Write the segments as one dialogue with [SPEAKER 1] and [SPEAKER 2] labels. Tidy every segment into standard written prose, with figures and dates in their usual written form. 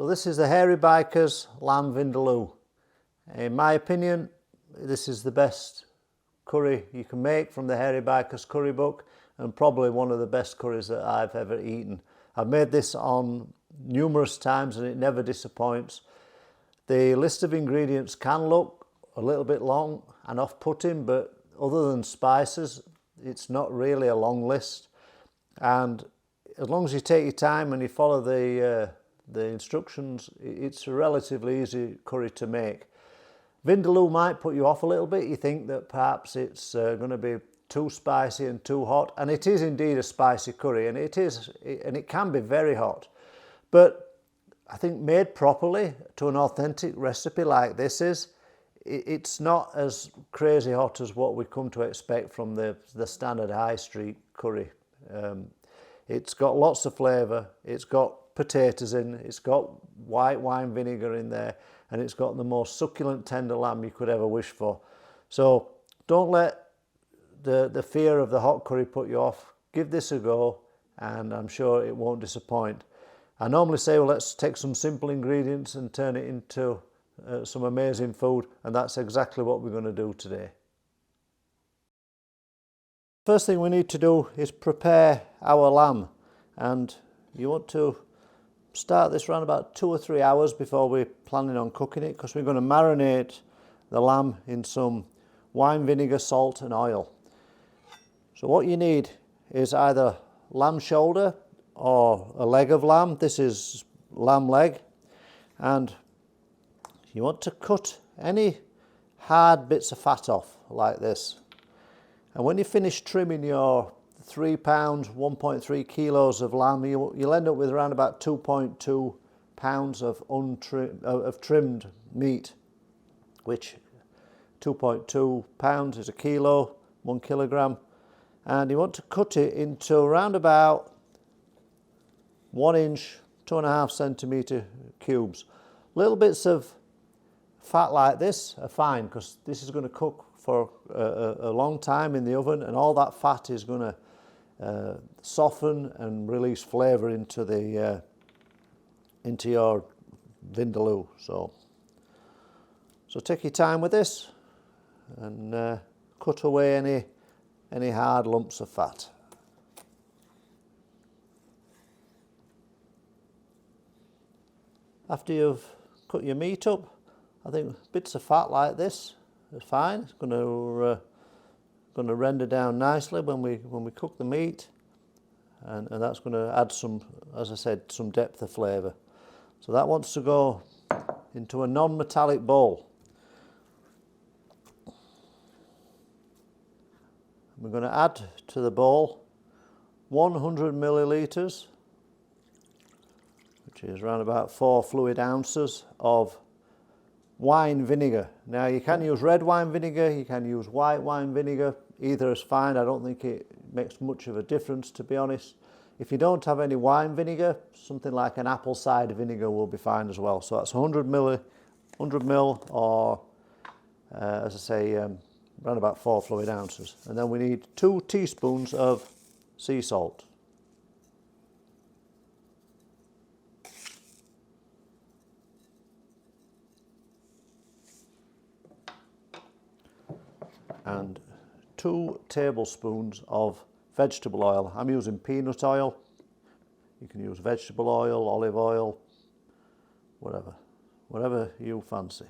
[SPEAKER 1] So this is the Hairy Biker's lamb vindaloo. In my opinion, this is the best curry you can make from the Hairy Biker's curry book, and probably one of the best curries that I've ever eaten. I've made this on numerous times and it never disappoints. The list of ingredients can look a little bit long and off-putting, but other than spices, it's not really a long list. And as long as you take your time and you follow the instructions, it's a relatively easy curry to make. Vindaloo might put you off a little bit. You think that perhaps it's going to be too spicy and too hot, and it is indeed a spicy curry, and it can be very hot. But I think made properly to an authentic recipe like this it's not as crazy hot as what we come to expect from the standard high street curry. It's got lots of flavour, it's got potatoes in, it's got white wine vinegar in there, and it's got the most succulent tender lamb you could ever wish for. So don't let the fear of the hot curry put you off. Give this a go and I'm sure it won't disappoint. I normally say, well, let's take some simple ingredients and turn it into some amazing food, and that's exactly what we're going to do today. First thing we need to do is prepare our lamb, and you want to start this around about 2 or 3 hours before we're planning on cooking it, because we're going to marinate the lamb in some wine vinegar, salt and oil. So what you need is either lamb shoulder or a leg of lamb. This is lamb leg, and you want to cut any hard bits of fat off like this. And when you finish trimming your 3 pounds, 1.3 kilos of lamb, you'll end up with around about 2.2 pounds of trimmed meat, which 2.2 pounds is a kilo, 1 kilogram. And you want to cut it into around about 1 inch, 2.5 centimetre cubes. Little bits of fat like this are fine, because this is going to cook for a long time in the oven, and all that fat is going to soften and release flavour into your vindaloo. So take your time with this and cut away any hard lumps of fat. After you've cut your meat up, I think bits of fat like this is fine. It's going to render down nicely when we cook the meat, and that's going to add some, as I said, some depth of flavour. So that wants to go into a non-metallic bowl. We're going to add to the bowl 100 millilitres, which is around about 4 fluid ounces of wine vinegar. Now you can use red wine vinegar, you can use white wine vinegar, either is fine. I don't think it makes much of a difference, to be honest. If you don't have any wine vinegar, something like an apple cider vinegar will be fine as well. So that's 100 mil or as I say, around about 4 fluid ounces. And then we need 2 teaspoons of sea salt. And 2 tablespoons of vegetable oil. I'm using peanut oil. You can use vegetable oil, olive oil, whatever you fancy.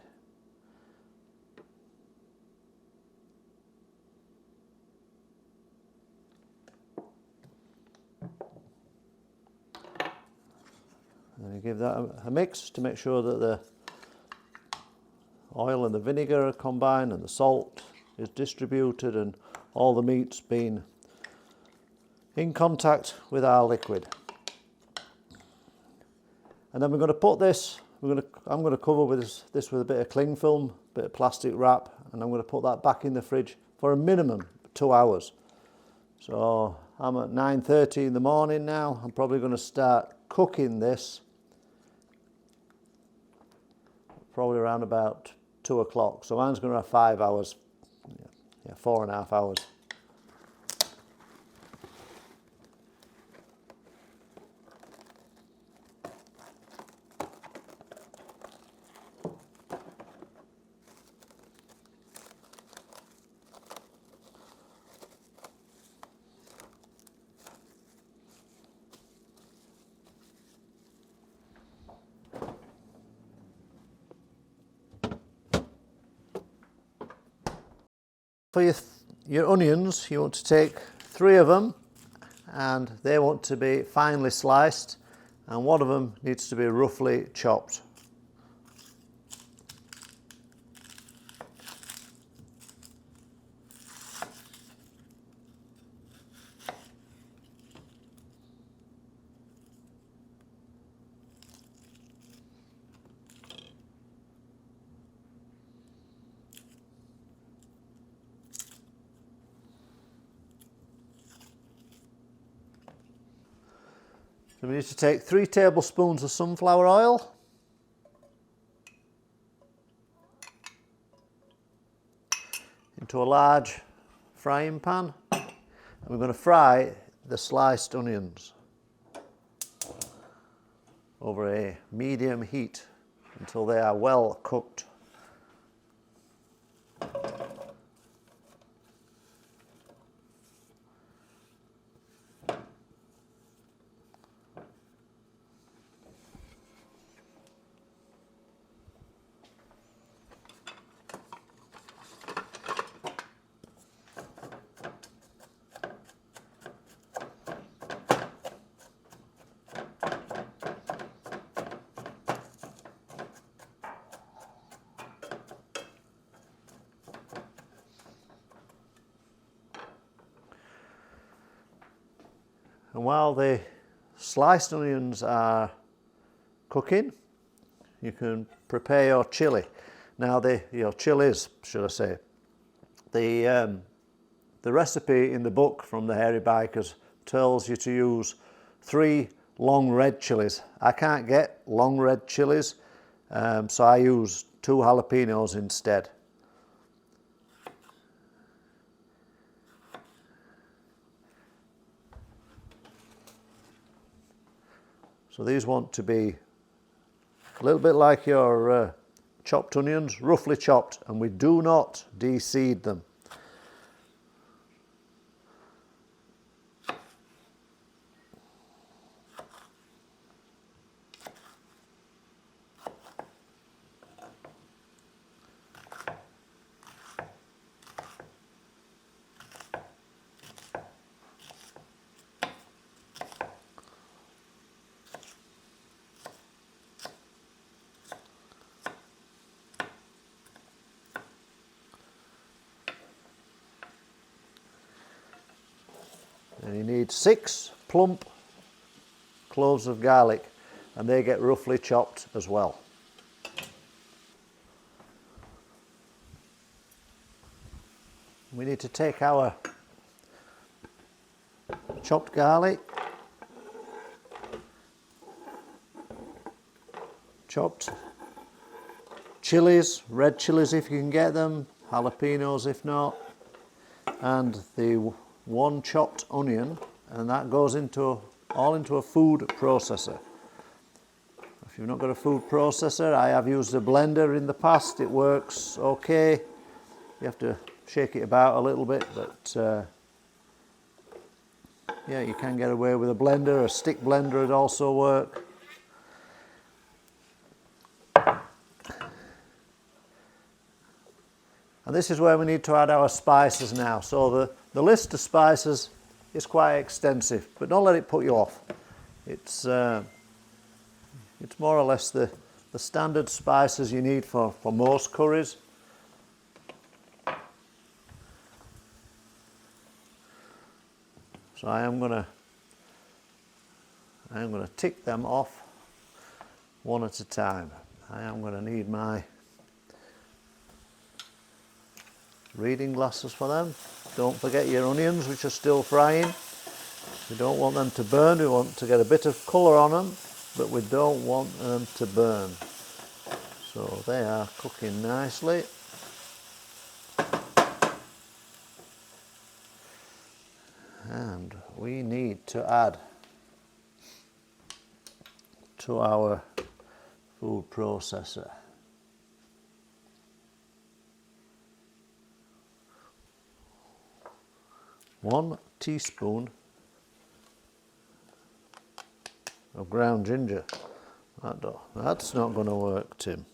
[SPEAKER 1] And you give that a mix to make sure that the oil and the vinegar are combined and the salt is distributed and all the meat's been in contact with our liquid. And then we're going to put this, I'm going to cover with this with a bit of cling film, a bit of plastic wrap, and I'm going to put that back in the fridge for a minimum 2 hours. So I'm at 9:30 in the morning now. I'm probably going to start cooking this probably around about 2 o'clock. So mine's going to have 5 hours, 4.5 hours. For your onions, you want to take 3 of them, and they want to be finely sliced, and one of them needs to be roughly chopped. So we need to take 3 tablespoons of sunflower oil, into a large frying pan, and we're going to fry the sliced onions over a medium heat until they are well cooked. And while the sliced onions are cooking, you can prepare your chilli. Now, your chilies, should I say. The recipe in the book from the Hairy Bikers tells you to use 3 long red chilies. I can't get long red chilies, so I use 2 jalapenos instead. So these want to be a little bit like your chopped onions, roughly chopped, and we do not de-seed them. And you need 6 plump cloves of garlic, and they get roughly chopped as well. We need to take our chopped garlic, chopped chilies, red chilies if you can get them, jalapenos if not, and the 1 chopped onion, and that goes all into a food processor. If you've not got a food processor, I have used a blender in the past. It works okay. You have to shake it about a little bit, but yeah, you can get away with a blender. A stick blender would also work. And this is where we need to add our spices now. So the list of spices is quite extensive, but don't let it put you off. It's more or less the standard spices you need for most curries. So I am going to tick them off one at a time. I am going to need my reading glasses for them. Don't forget your onions, which are still frying. We don't want them to burn. We want to get a bit of colour on them, but we don't want them to burn. So they are cooking nicely. And we need to add to our food processor 1 teaspoon of ground ginger. That's not going to work, Tim.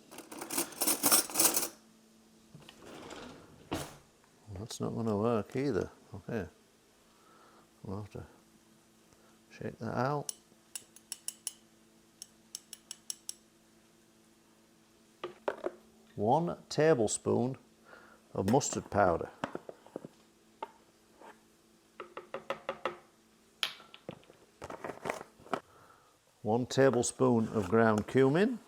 [SPEAKER 1] That's not going to work either. Okay, we'll have to shake that out. One tablespoon of mustard powder. One tablespoon of ground cumin.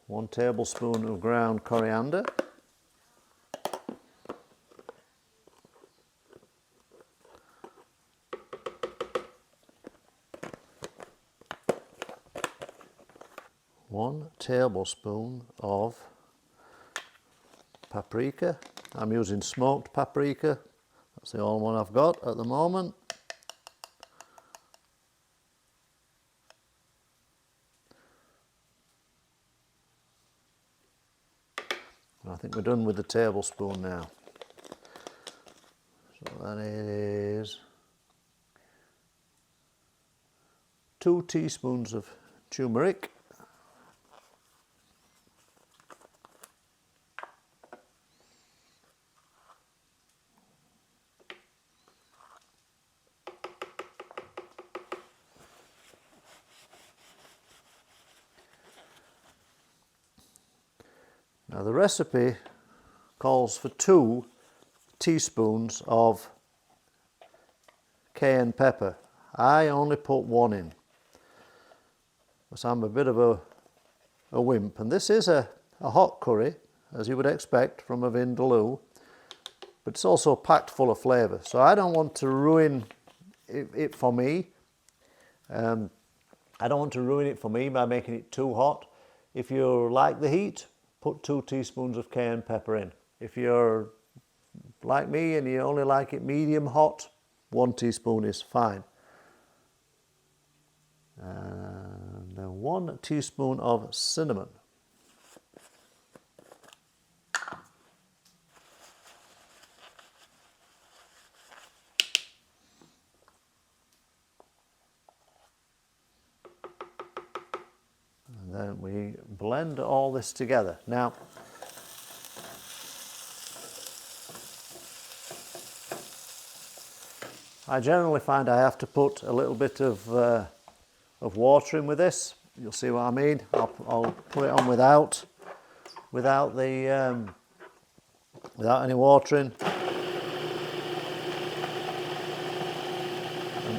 [SPEAKER 1] One tablespoon of ground coriander. One tablespoon of paprika. I'm using smoked paprika. That's the only one I've got at the moment. I think we're done with the tablespoon now. So that is 2 teaspoons of turmeric. Now the recipe calls for 2 teaspoons of cayenne pepper. I only put 1 in, because I'm a bit of a wimp. And this is a hot curry, as you would expect from a Vindaloo, but it's also packed full of flavour. So I don't want to ruin it for me. I don't want to ruin it for me by making it too hot. If you like the heat, put 2 teaspoons of cayenne pepper in. If you're like me and you only like it medium hot, 1 teaspoon is fine. And then 1 teaspoon of cinnamon. And then we blend all this together. Now, I generally find I have to put a little bit of water in with this. You'll see what I mean. I'll put it on without any water in.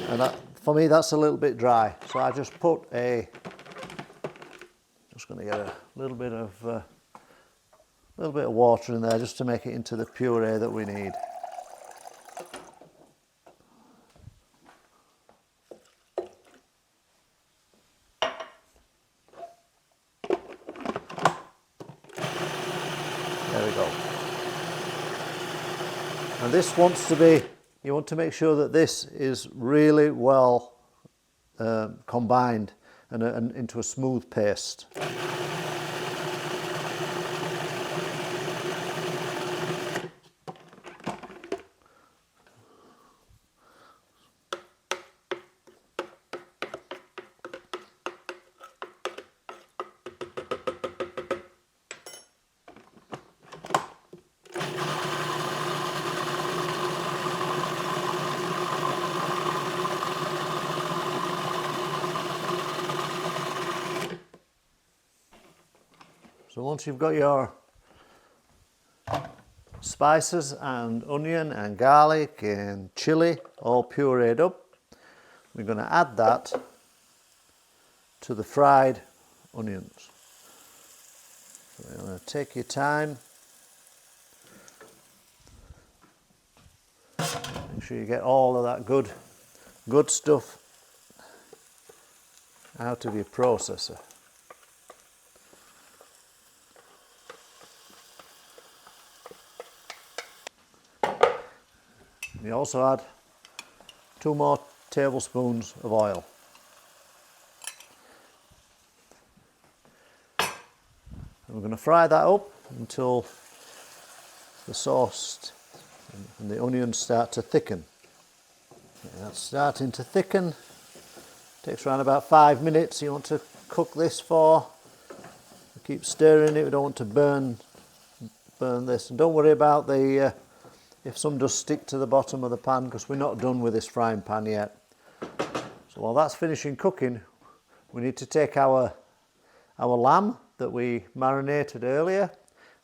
[SPEAKER 1] And that, for me, that's a little bit dry. So I just put just going to get a little bit of water in there just to make it into the puree that we need. There we go. And this wants to be, you want to make sure that this is really well combined and into a smooth paste. So once you've got your spices and onion and garlic and chilli all pureed up, we're going to add that to the fried onions. So you're going to take your time, make sure you get all of that good stuff out of your processor. You also add 2 more tablespoons of oil. And we're going to fry that up until the sauce and the onions start to thicken. Okay, that's starting to thicken. Takes around about 5 minutes. You want to cook this for keep stirring it. We don't want to burn this. And don't worry about the if some does stick to the bottom of the pan, because we're not done with this frying pan yet. So while that's finishing cooking, we need to take our lamb that we marinated earlier,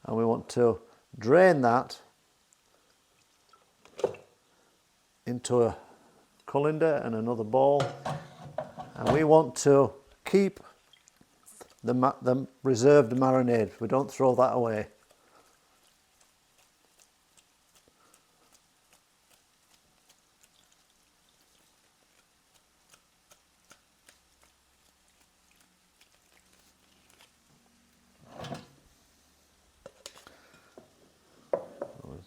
[SPEAKER 1] and we want to drain that into a colander and another bowl, and we want to keep the reserved marinade. We don't throw that away.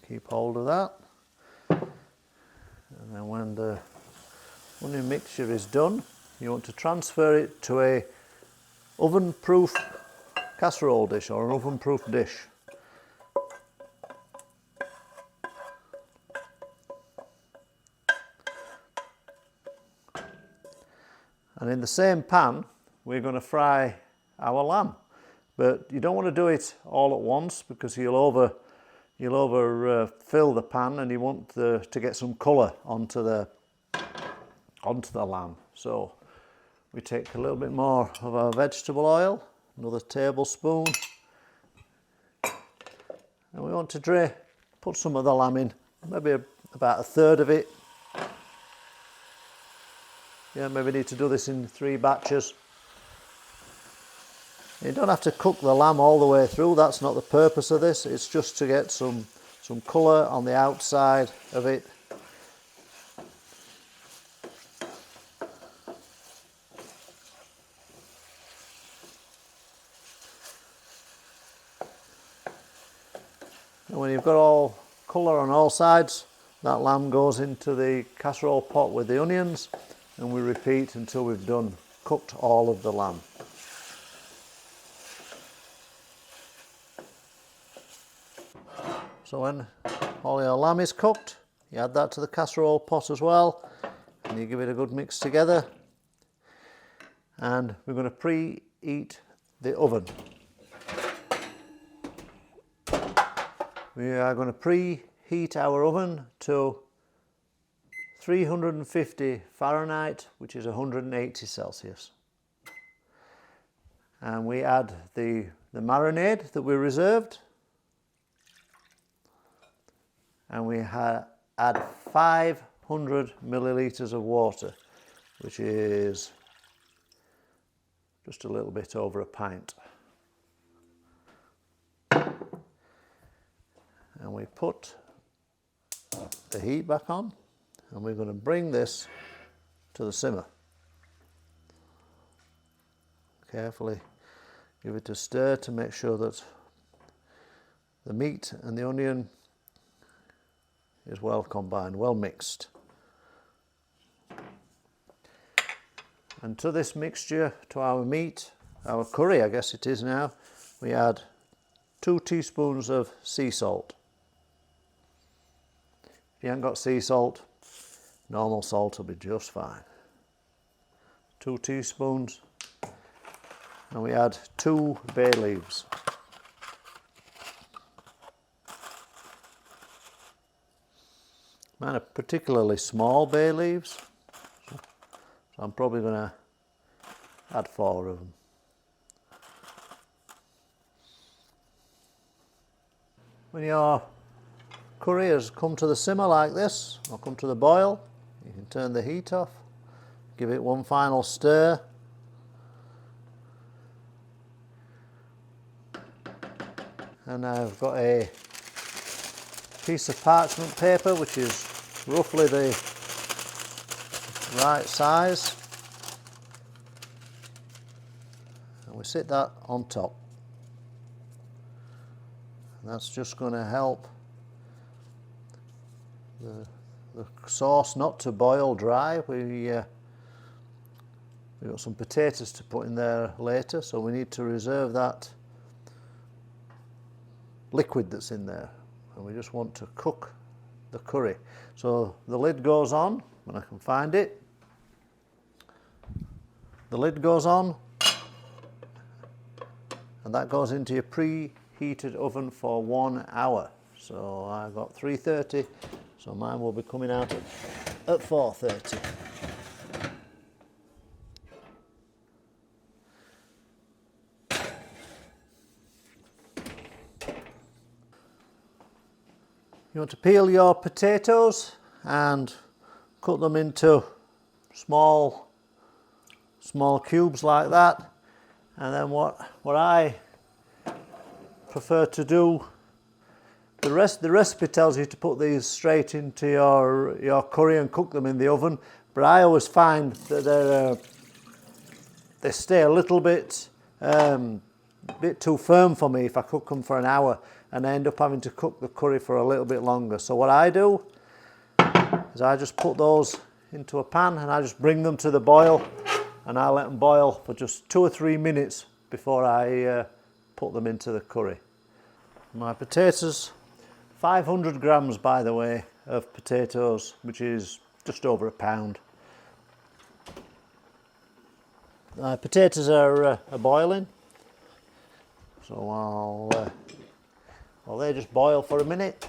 [SPEAKER 1] Keep hold of that, and then when the onion mixture is done, you want to transfer it to a oven-proof casserole dish or an oven-proof dish. And in the same pan, we're going to fry our lamb, but you don't want to do it all at once, because you'll overfill the pan, and you want to get some colour onto the lamb. So we take a little bit more of our vegetable oil, another tablespoon, and we want to put some of the lamb in, maybe about a third of it. Yeah, maybe need to do this in 3 batches. You don't have to cook the lamb all the way through, that's not the purpose of this. It's just to get some colour on the outside of it. And when you've got all colour on all sides, that lamb goes into the casserole pot with the onions, and we repeat until we've cooked all of the lamb. So when all your lamb is cooked, you add that to the casserole pot as well, and you give it a good mix together. And we're going to preheat the oven. We are going to preheat our oven to 350 Fahrenheit, which is 180 Celsius. And we add the marinade that we reserved, and we add 500 millilitres of water, which is just a little bit over a pint. And we put the heat back on, and we're going to bring this to the simmer. Carefully give it a stir to make sure that the meat and the onion is well combined, well mixed. And to this mixture, to our meat, our curry I guess it is now, we add 2 teaspoons of sea salt. If you haven't got sea salt, normal salt will be just fine. 2 teaspoons, and we add 2 bay leaves. Mine are particularly small bay leaves, so I'm probably going to add 4 of them. When your curry has come to the simmer like this, or come to the boil, you can turn the heat off, give it one final stir. And I've got a piece of parchment paper which is roughly the right size, and we sit that on top. And that's just going to help the sauce not to boil dry. We've got some potatoes to put in there later, so we need to reserve that liquid that's in there, and we just want to cook the curry. So the lid goes on, when I can find it. The lid goes on, and that goes into your preheated oven for 1 hour. So I got 3:30, so mine will be coming out at 4:30. You want to peel your potatoes and cut them into small cubes like that. And then what I prefer to do, the recipe tells you to put these straight into your curry and cook them in the oven, but I always find that they stay a little bit too firm for me if I cook them for an hour, and I end up having to cook the curry for a little bit longer. So what I do is I just put those into a pan and I just bring them to the boil, and I let them boil for just 2 or 3 minutes before I put them into the curry. My potatoes, 500 grams by the way of potatoes, which is just over a pound. My potatoes are boiling, so while they just boil for a minute,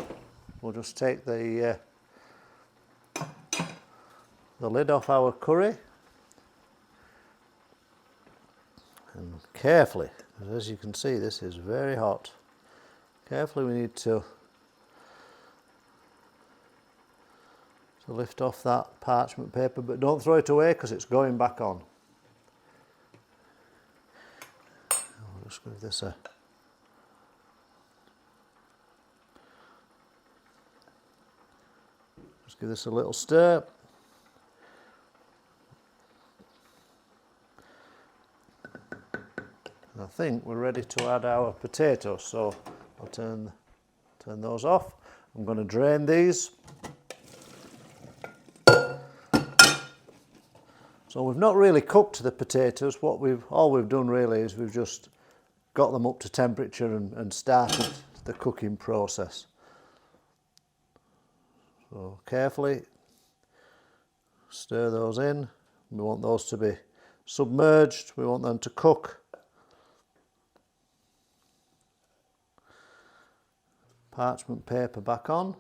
[SPEAKER 1] we'll just take the lid off our curry, and carefully, as you can see, this is very hot. Carefully, we need to lift off that parchment paper, but don't throw it away because it's going back on. I'll just give this a little stir. And I think we're ready to add our potatoes, so I'll turn those off. I'm going to drain these. So we've not really cooked the potatoes. All we've done really is we've just got them up to temperature and started the cooking process. So carefully stir those in. We want those to be submerged. We want them to cook. Parchment paper back on.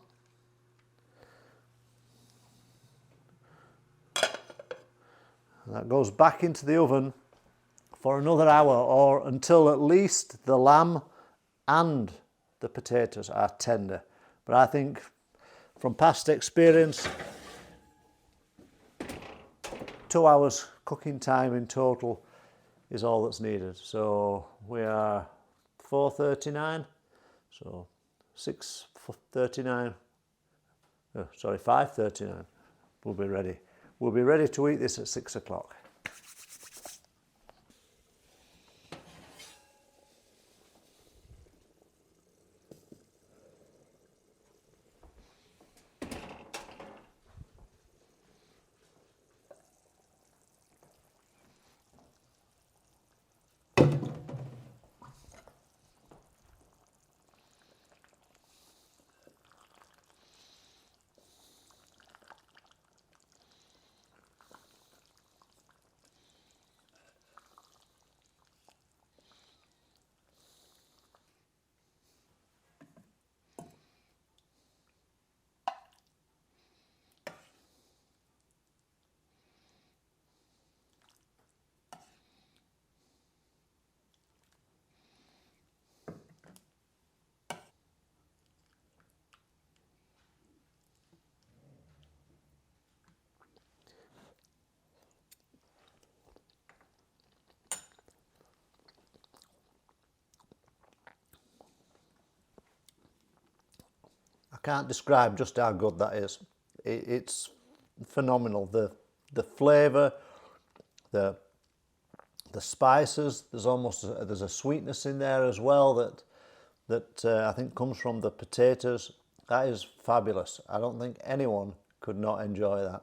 [SPEAKER 1] And that goes back into the oven for another hour, or until at least the lamb and the potatoes are tender. But I think from past experience, 2 hours cooking time in total is all that's needed. So we are 4:39, so 6:39, sorry, 5:39, we'll be ready. We'll be ready to eat this at 6 o'clock. I can't describe just how good that is. It's phenomenal. The flavour, the spices. There's a sweetness in there as well that I think comes from the potatoes. That is fabulous. I don't think anyone could not enjoy that.